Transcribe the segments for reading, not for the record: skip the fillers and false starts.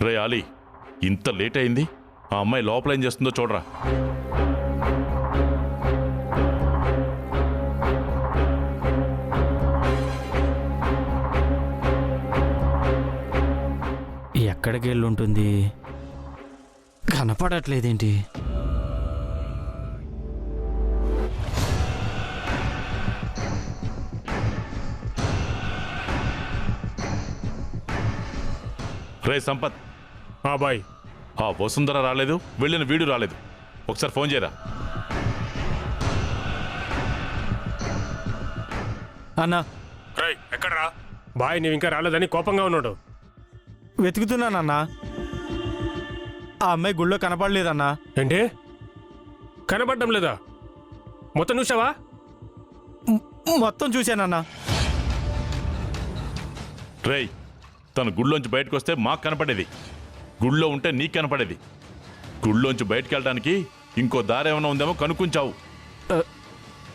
రే ఆలీ, ఇంత లేట్ అయింది. ఆ అమ్మాయి లోపల ఏం చేస్తుందో చూడరా. ఎక్కడికి వెళ్ళి ఉంటుంది? కనపడట్లేదేంటి? రే సంపత్, బాయ్. ఆ వసుంధర రాలేదు, వెళ్ళిన వీడు రాలేదు. ఒకసారి ఫోన్ చేయరా. అన్నా, రై ఎక్కడరా? బాయ్ నీవు ఇంకా రాలేదని కోపంగా ఉన్నాడు. వెతుకుతున్నానన్నా. ఆ అమ్మాయి గుళ్ళో కనపడలేదన్నా. ఏంటి? కనబడడం లేదా? మొత్తం చూసావా? మొత్తం చూశానన్నా. రేయ్, తను గుళ్ళోంచి బయటకు వస్తే మాకు కనపడేది, గుళ్ళో ఉంటే నీకు కనపడేది. గుళ్ళోంచి బయటకు వెళ్ళడానికి ఇంకో దారి ఏమైనా ఉందేమో కనుక్కుంచావు.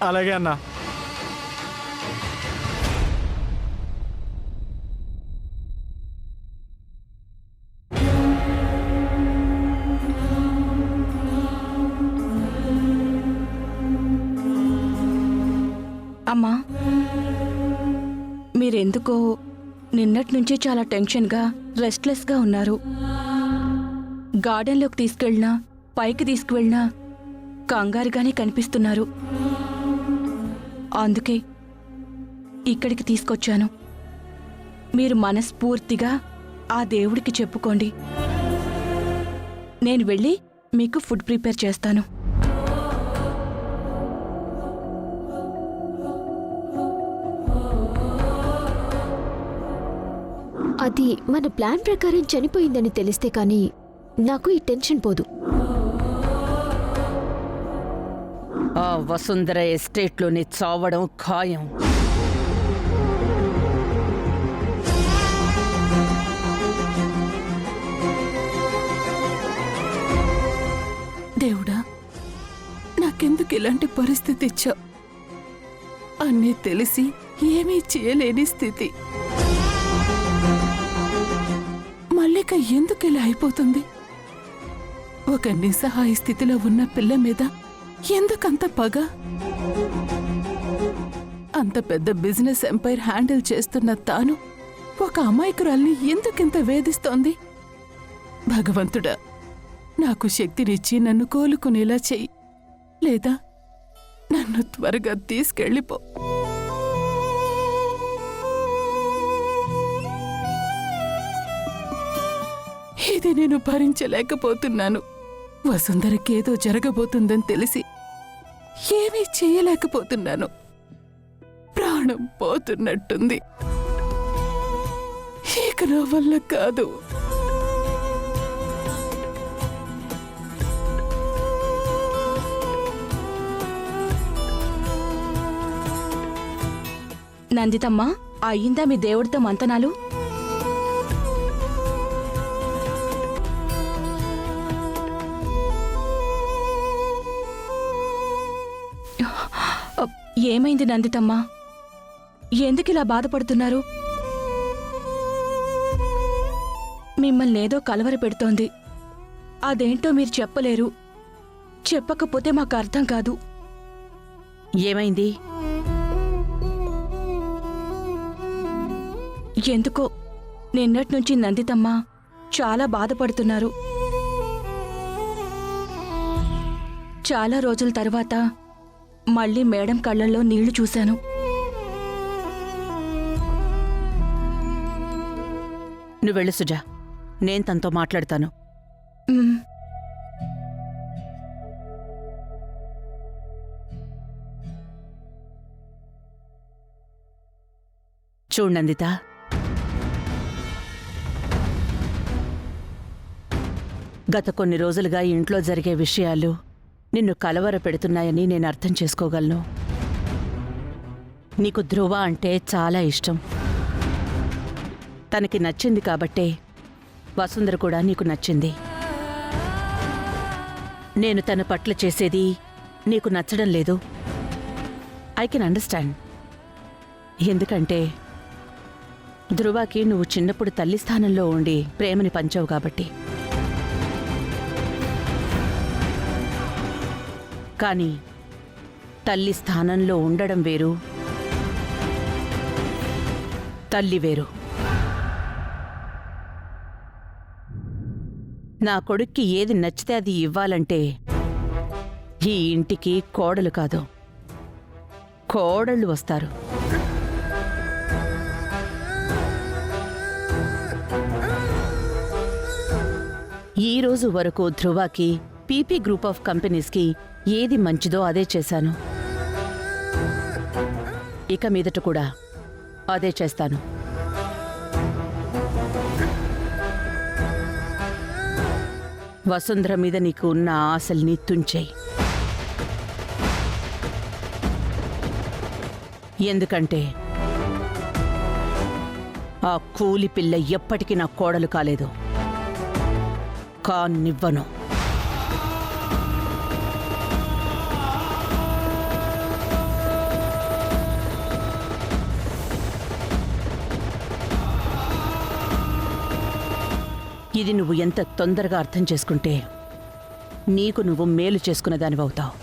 అలాగే అన్నా. అమ్మా, మీరెందుకో నిన్నటి నుంచి చాలా టెన్షన్గా రెస్ట్లెస్గా ఉన్నారు. గార్డెన్లోకి తీసుకెళ్ళినా పైకి తీసుకువెళ్ళినా కంగారుగానే కనిపిస్తున్నారు. అందుకే ఇక్కడికి తీసుకొచ్చాను. మీరు మనస్ఫూర్తిగా ఆ దేవుడికి చెప్పుకోండి. నేను వెళ్ళి మీకు ఫుడ్ ప్రిపేర్ చేస్తాను. అది మన ప్లాన్ ప్రకారం చనిపోయిందని తెలిస్తే కానీ నాకు ఈ టెన్షన్ పోదు. ఆ వసుంధర ఎస్టేట్లోని చావడం ఖాయం. దేవుడా, నాకెందుకు ఇలాంటి పరిస్థితి ఇచ్చావు? అన్నీ తెలిసి ఏమీ చేయలేని స్థితి. మల్లిక ఎందుకు ఇలా అయిపోతుంది? ఒక నిస్సహాయ స్థితిలో ఉన్న పిల్ల మీద ఎందుకంత పగ? అంత పెద్ద బిజినెస్ ఎంపైర్ హ్యాండిల్ చేస్తున్న తాను ఒక అమాయకురాల్ని ఎందుకింత వేధిస్తోంది? భగవంతుడా, నాకు శక్తినిచ్చి నన్ను కోలుకునేలా చెయ్యి, లేదా నన్ను త్వరగా తీసుకెళ్ళిపో. ఇది నేను భరించలేకపోతున్నాను. వసుంధరకేదో జరగబోతుందని తెలిసి ఏమీ చేయలేకపోతున్నాను. ప్రాణం పోతున్నట్టుంది. ఇక నా వల్ల కాదు. నందితమ్మా, అయ్యిందా మీ దేవుడితో మంతనాలు? ఏమైంది నందితమ్మా? ఎందుకిలా బాధపడుతున్నారు? మిమ్మల్ని ఏదో కలవర పెడుతోంది. అదేంటో మీరు చెప్పలేరు. చెప్పకపోతే మాకు అర్థం కాదు. ఏమైంది? ఎందుకో నిన్నటి నుంచి నందితమ్మ చాలా బాధపడుతున్నారు. చాలా రోజుల తర్వాత మళ్ళీ మేడం కళ్ళల్లో నీళ్లు చూశాను. నువ్వెళ్ళు సుజా, నేను తనతో మాట్లాడతాను. చూడు నందిత, గత కొన్ని రోజులుగా ఇంట్లో జరిగే విషయాలు నిన్ను కలవర పెడుతున్నాయని నేను అర్థం చేసుకోగలను. నీకు ధ్రువ అంటే చాలా ఇష్టం. తనకి నచ్చింది కాబట్టే వసుంధర కూడా నీకు నచ్చింది. నేను తన పట్ల చేసేది నీకు నచ్చడం లేదు. I can understand. ఎందుకంటే ధ్రువకి నువ్వు చిన్నప్పుడు తల్లి స్థానంలో ఉండి ప్రేమని పంచావు కాబట్టి. కానీ తల్లి స్థానంలో ఉండడం వేరు, తల్లి వేరు. నా కొడుక్కి ఏది నచ్చితే అది ఇవ్వాలంటే ఈ ఇంటికి కోడలు కాదు, కోడళ్ళు వస్తారు. ఈ రోజు వరకు ధ్రువకి పీపీ గ్రూప్ ఆఫ్ కంపెనీస్కి ఏది మంచిదో అదే చేశాను. ఇక మీదట కూడా అదే చేస్తాను. వసుంధర మీద నీకు ఉన్న ఆశల్ని తుంచేయి. ఎందుకంటే ఆ కూలి పిల్ల ఎప్పటికీ నా కోడలు కాలేదు, కానివ్వను. ఇది నువ్వు ఎంత తొందరగా అర్థం చేసుకుంటే నీకు నువ్వు మేలు చేసుకున్న దానివవుతావు.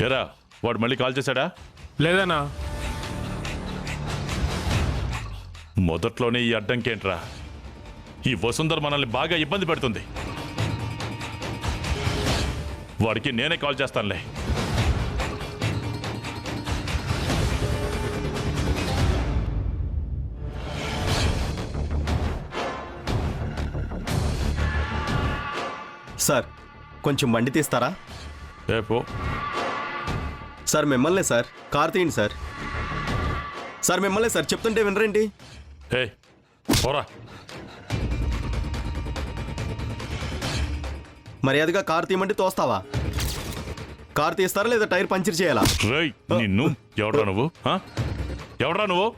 ఏరా, వాడు మళ్ళీ కాల్ చేశాడా? లేదన్నా. మొదట్లోనే ఈ అడ్డంకేంట్రా? ఈ వసుంధర మనల్ని బాగా ఇబ్బంది పెడుతుంది. వాడికి నేనే కాల్ చేస్తానులే. సార్, కొంచెం బండి తీస్తారా? ఏ పో. సార్ మిమ్మల్నే సార్, కార్ తీయండి సార్. సార్ మిమ్మల్నే సార్, చెప్తుంటే వినరేంటి? ఏ పోరా. మర్యాదగా కార్ తీయమంటే తోస్తావా? కార్ తీస్తారా లేదా టైర్ పంచర్ చేయాలా? రేయ్ నిన్ను, ఎవడ్రా నువ్వు? ఎవడ్రా నువ్వు?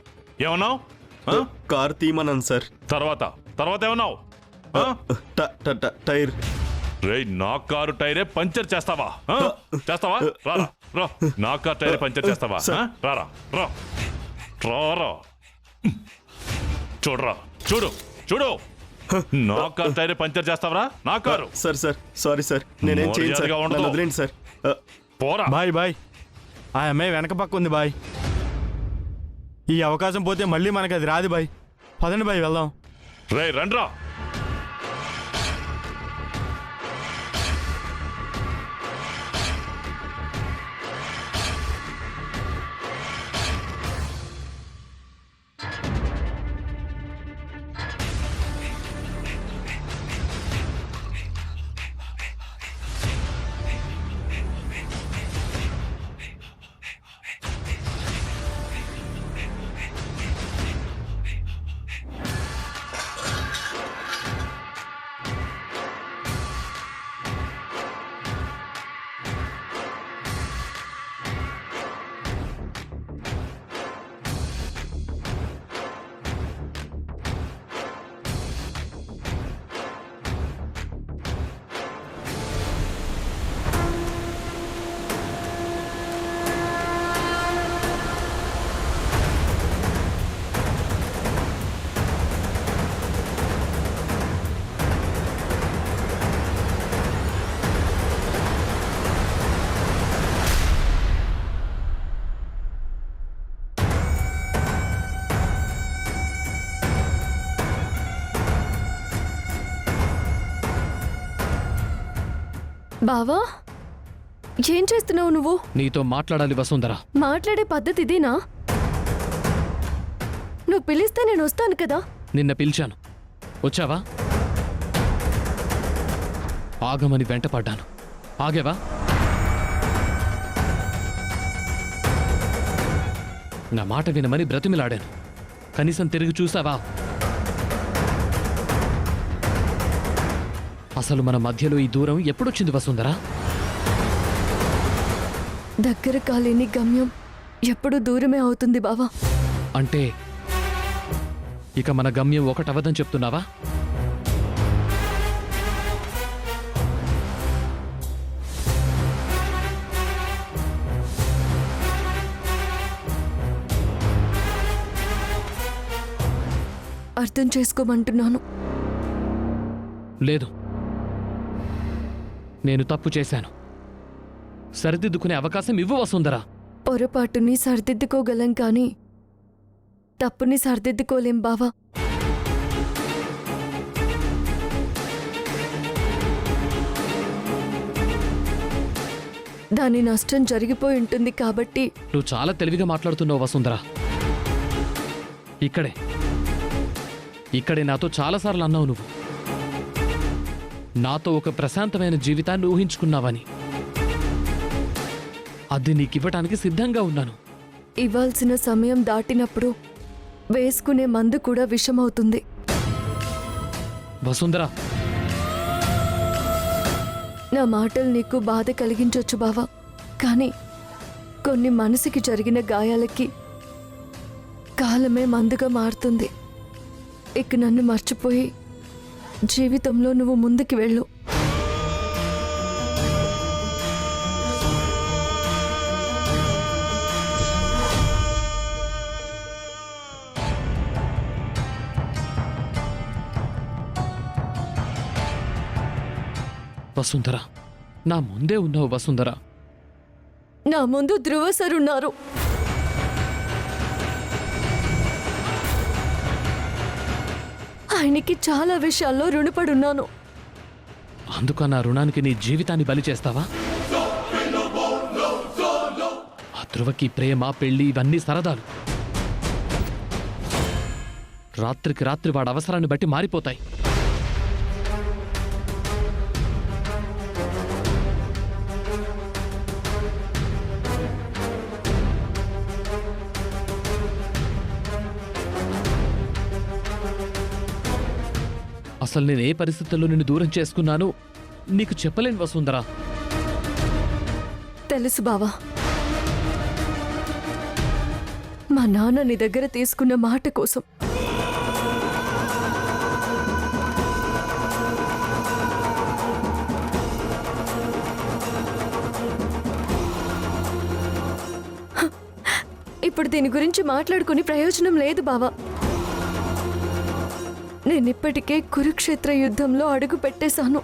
ఏమన్నావు? కార్ తీయమన్నాను సార్. తర్వాత ఏమన్నావు? టైర్. రేయ్, నా కారు టైరే పంచర్ చేస్తావా? చేస్తావా? రారా రా. నా కారు టైరే పంచర్ చేస్తావా? రారా రా రా. చూడరా, చూడు. నా కారు టైరే పంచర్ చేస్తావరా? నా కారు. సార్ సారీ సార్, నేనేం చేయను సార్, నన్ను వదిలేండి సార్. పోరా. బాయ్. ఆ అమ్మాయి వెనక పక్క ఉంది బాయ్. ఈ అవకాశం పోతే మళ్ళీ మనకి అది రాదు బాయ్. పదండి బాయ్, వెళ్దాం. రేయ్ రండ్రా. బావా ఏం చేస్తున్నావు నువ్వు? నీతో మాట్లాడాలి వసుంధర. మాట్లాడే పద్ధతి ఇదేనా? నువ్వు పిలిస్తే నేను వస్తాను కదా. నిన్న పిలిచాను, వచ్చావా? ఆగమని వెంటపడ్డాను, ఆగేవా? నా మాట వినమని బ్రతిమిలాడాను, కనీసం తిరిగి చూసావా? అసలు మన మధ్యలో ఈ దూరం ఎప్పుడొచ్చింది వసుంధరా? దగ్గర కాలేని గమ్యం ఎప్పుడు దూరమే అవుతుంది బావా. అంటే ఇక మన గమ్యం ఒకటవదని చెప్తున్నావా? అర్థం చేసుకోమంటున్నాను. లేదు, నేను తప్పు చేశాను. సరిదిద్దుకునే అవకాశం ఇవ్వు వసుంధరా. పొరపాటుని సరిదిద్దుకోగలం కానీ తప్పుని సరిదిద్దుకోలేం బావా. దాని నష్టం జరిగిపోయి ఉంటుంది కాబట్టి. నువ్వు చాలా తెలివిగా మాట్లాడుతున్నావు వసుంధరా. ఇక్కడే నాతో చాలాసార్లు అన్నావు నువ్వు నాతో ఒక ప్రశాంతమైన జీవితాన్ని ఊహించుకున్నావని. అది నీకివ్వటానికి సిద్ధంగా ఉన్నాను. ఇవ్వాల్సిన సమయం దాటినప్పుడు వేసుకునే మందు కూడా విషమవుతుంది. వసుంధరా, నా మాటలు నీకు బాధ కలిగించొచ్చు బావా, కానీ కొన్ని మనసుకి జరిగిన గాయాలకి కాలమే మందుగా మారుతుంది. ఇక నన్ను మర్చిపోయి జీవితంలో నువ్వు ముందుకు వెళ్ళు. వసుంధరా, నా ముందే ఉన్నావు వసుంధరా. నా ముందు ధ్రువ సార్ ఉన్నారు. ఆయనకి చాలా విషయాల్లో రుణపడున్నాను. అందుక నా రుణానికి నీ జీవితాన్ని బలి చేస్తావా? ఆ ధ్రువకి ప్రేమ, పెళ్లి ఇవన్నీ సరదాలు. రాత్రికి రాత్రి వాడి అవసరాన్ని బట్టి మారిపోతాయి. అసలు నేను ఏ పరిస్థితుల్లో నిన్ను దూరం చేసుకున్నాను నీకు చెప్పలేను వసుంధరా. తెలుసు బావా, మా నాన్న నీ దగ్గర తీసుకున్న మాట కోసం ఇప్పుడు దీని గురించి మాట్లాడుకుని ప్రయోజనం లేదు బావా. నేనిప్పటికే కురుక్షేత్ర యుద్ధంలో అడుగు పెట్టేశాను.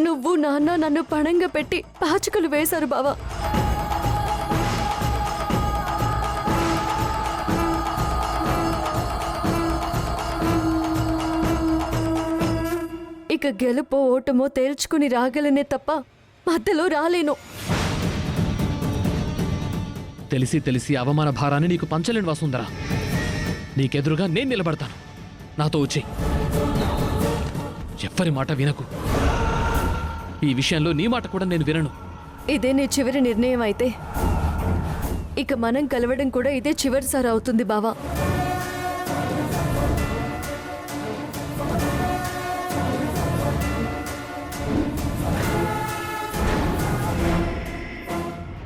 నువ్వు నాన్న నన్ను పణంగా పెట్టి పాచికలు వేశారు బావా. ఇక గెలుపో ఓటమో తేల్చుకుని రాగలనే తప్ప మధ్యలో రాలేను. తెలిసి తెలిసి అవమాన భారాన్ని నీకు పంచలేను వసుంధరా. నీకెదురుగా నేను నిలబడతాను. నాతో వచ్చి ఎవ్వరి మాట వినకు. ఈ విషయంలో నీ మాట కూడా నేను వినను. ఇదే నీ చివరి నిర్ణయం అయితే ఇక మనం కలవడం కూడా ఇదే చివరిసారి అవుతుంది బావా.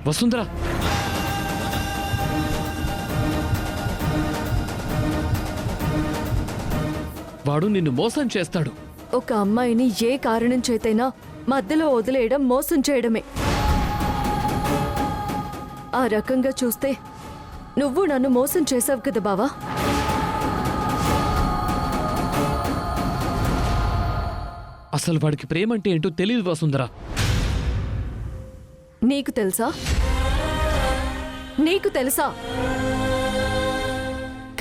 వసుంధరా, వాడు నిన్ను మోసం చేస్తాడు. ఒక అమ్మాయిని ఏ కారణం చేతైనా మధ్యలో వదిలేయడం మోసం చేయడమే. ఆ రకంగా చూస్తే నువ్వు నన్ను మోసం చేసావు కదా బావా. అసలు వాడికి ప్రేమ అంటే ఏంటో తెలియదు వసుంధరా. నీకు తెలుసా? నీకు తెలుసా?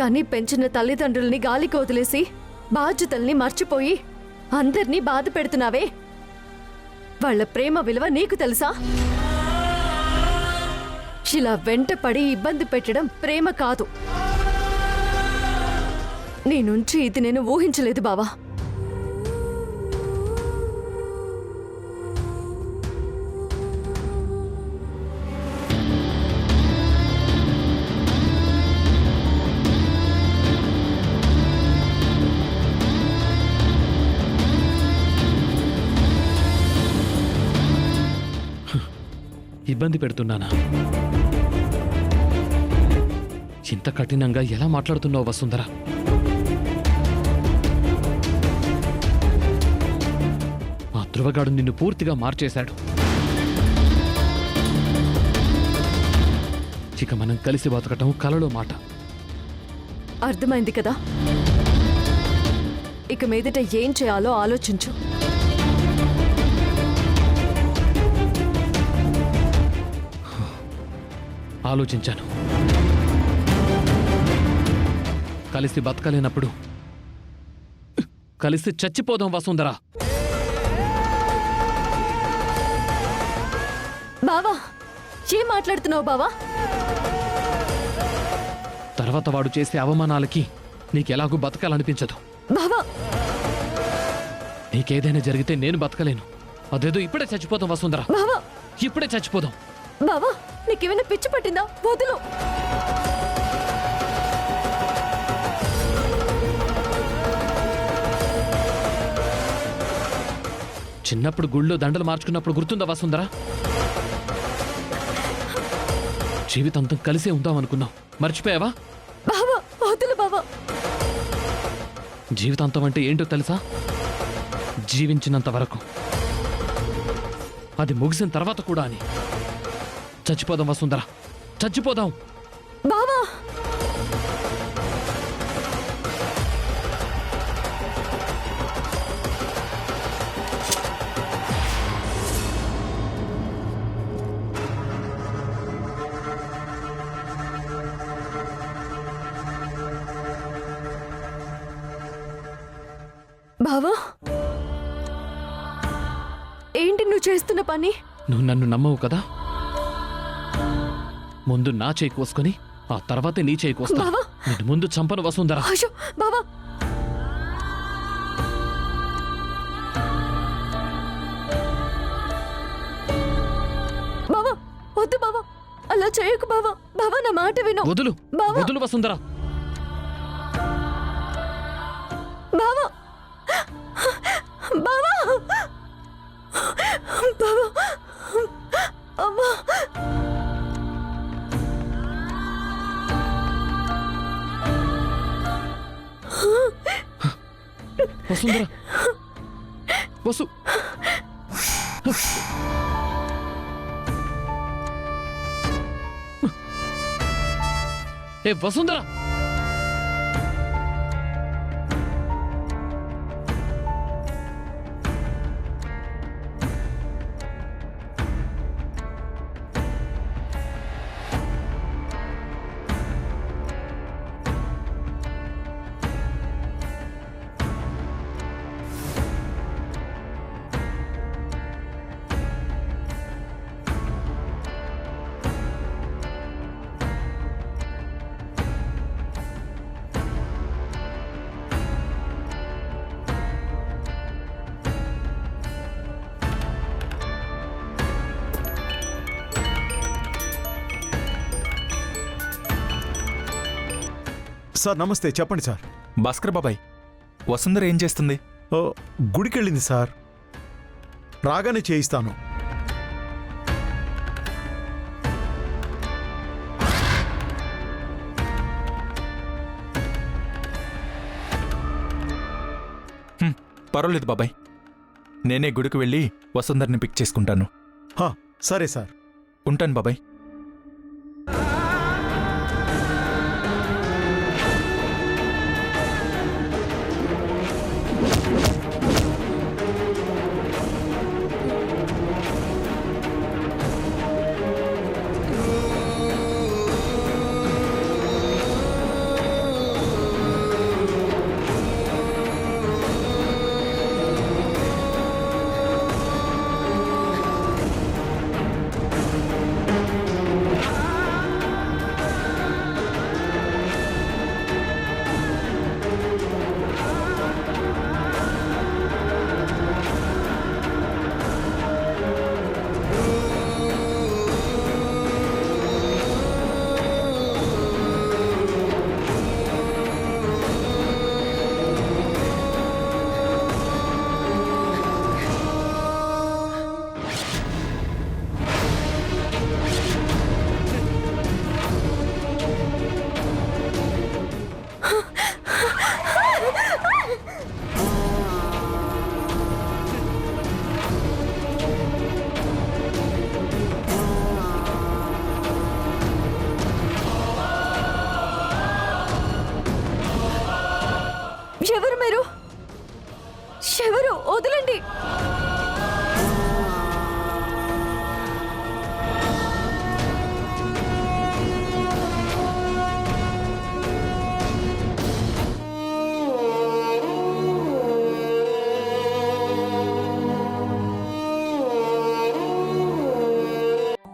కానీ పెంచిన తల్లిదండ్రుల్ని గాలికి వదిలేసి బాధ్యతల్ని మర్చిపోయి అందర్నీ బాధ పెడుతున్నావే, వాళ్ళ ప్రేమ విలువ నీకు తెలుసా? ఇలా వెంట పడి ఇబ్బంది పెట్టడం ప్రేమ కాదు. నీ నుంచి ఇది నేను ఊహించలేదు బావా. ఇబ్బంది పెడుతున్నానా? ఇంత కఠినంగా ఎలా మాట్లాడుతున్నావు వసుంధర? ఆ ధ్రువగాడు నిన్ను పూర్తిగా మార్చేశాడు. ఇక మనం కలిసి బతకటం కలలో మాట. అర్థమైంది కదా? ఇక మీదట ఏం చేయాలో ఆలోచించు. ఆలోచించాను. కలిసి బతకలేనప్పుడు కలిసి చచ్చిపోదాం వసుంధర. బావా, ఏం మాట్లాడుతున్నావు బావా? తర్వాత వాడు చేసే అవమానాలకి నీకెలాగూ బతకాలనిపించదు. బావా, నీకేదైనా జరిగితే నేను బతకలేను. అదేదో ఇప్పుడే చచ్చిపోదాం వసుంధర. బావా, ఇప్పుడే చచ్చిపోదాం. బావా, నీకేమైనా పిచ్చి పట్టిందా? వదులు. చిన్నప్పుడు గుళ్ళో దండలు మార్చుకున్నప్పుడు గుర్తుందా వసుంధర? జీవితాంతం కలిసే ఉందాం అనుకున్నాం. మర్చిపోయావా? బావా, వదులు బావా. జీవితాంతం అంటే ఏంటో తెలుసా? జీవించినంత వరకు, అది ముగిసిన తర్వాత కూడా అని. చచ్చిపోదాం వసుంధర, చచ్చిపోదాం. బావా, బావా, ఏంటి నువ్వు చేస్తున్న పని? నువ్వు నన్ను నమ్మవు కదా? ముందు నా చేయి కోసుకొని ఆ తర్వాతే నీ చేయి కోస్తా. బావా. నేను ముందు చంపను వసుంధర. అయ్యో బావా, బావా, వద్దు బావా, అలా చేయకు బావా. బావా, నా మాట విను. వదులు, బావా. వదులు వసుంధర. బావా, బావా, బావా, అమ్మా. వసుంధర, వసు. ఏ వసుంధర, సార్ నమస్తే, చెప్పండి సార్. భాస్కర్ బాబాయ్, వసుంధర ఏం చేస్తుంది? ఓ, గుడికెళ్ళింది సార్. రాగానే చేయిస్తాను. పర్వాలేదు బాబాయ్, నేనే గుడికి వెళ్ళి వసుంధరని పిక్ చేసుకుంటాను. హా, సరే సార్. ఉంటాను బాబాయ్.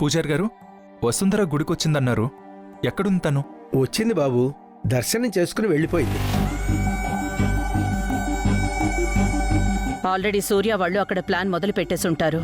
పూజారి గారు వసుంధర గుడికొచ్చిందన్నారు. ఎక్కడుంది తను? వచ్చింది బాబు, దర్శనం చేసుకుని వెళ్ళిపోయింది. ఆల్రెడీ సూర్య వాళ్ళు అక్కడ ప్లాన్ మొదలు పెట్టేసుంటారు.